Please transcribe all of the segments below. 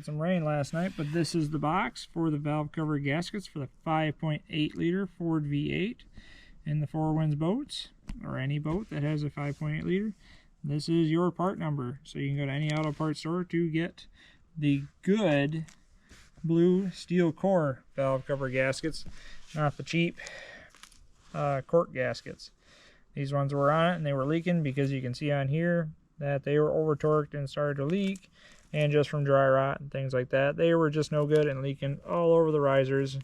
had some rain last night, but this is the box for the valve cover gaskets for the 5.8 liter Ford V8 in the Four Winds boats, or any boat that has a 5.8 liter. This is your part number, so you can go to any auto parts store to get the good blue steel core valve cover gaskets, not the cheap cork gaskets. These ones were on it and they were leaking because you can see on here that they were over torqued and started to leak, and just from dry rot and things like that, they were just no good and leaking all over the risers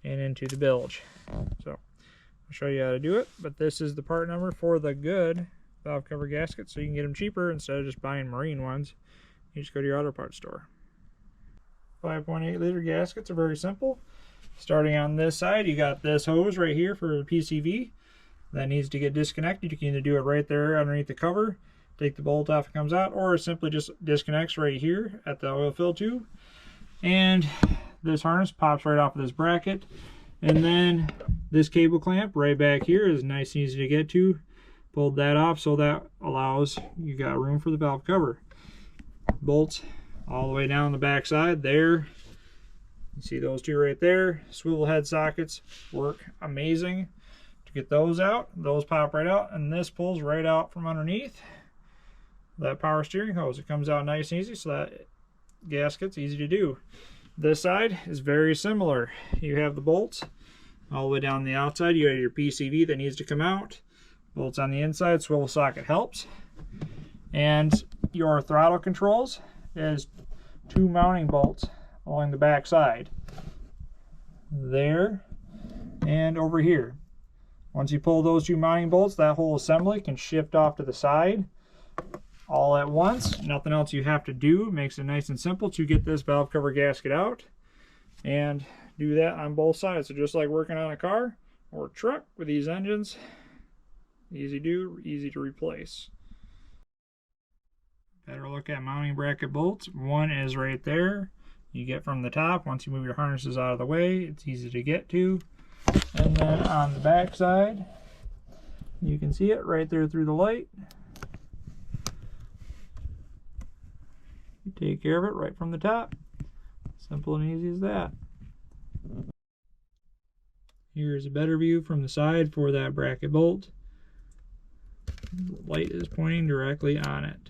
and into the bilge. So I'll show you how to do it, but this is the part number for the good valve cover gasket, so you can get them cheaper instead of just buying marine ones. You just go to your auto parts store. 5.8 liter gaskets are very simple. Starting on this side, you got this hose right here for the PCV that needs to get disconnected. You can either do it right there underneath the cover, take the bolt off, it comes out, or it simply just disconnects right here at the oil fill tube. And this harness pops right off of this bracket. And then this cable clamp right back here is nice and easy to get to. Pulled that off, so that allows you got room for the valve cover. Bolts all the way down the back side there. You see those two right there. Swivel head sockets work amazing to get those out. Those pop right out, and this pulls right out from underneath that power steering hose. It comes out nice and easy, so that gasket's easy to do. This side is very similar. You have the bolts all the way down the outside. You have your PCV that needs to come out. Bolts on the inside, swivel socket helps. And your throttle controls is two mounting bolts along the back side. There and over here. Once you pull those two mounting bolts, that whole assembly can shift off to the side all at once. Nothing else you have to do. Makes it nice and simple to get this valve cover gasket out and do that on both sides. So just like working on a car or a truck with these engines, easy to do, easy to replace. Better look at mounting bracket bolts. One is right there. You get from the top. Once you move your harnesses out of the way, it's easy to get to. And then on the back side, you can see it right there through the light. You take care of it right from the top. Simple and easy as that. Here's a better view from the side for that bracket bolt. The light is pointing directly on it.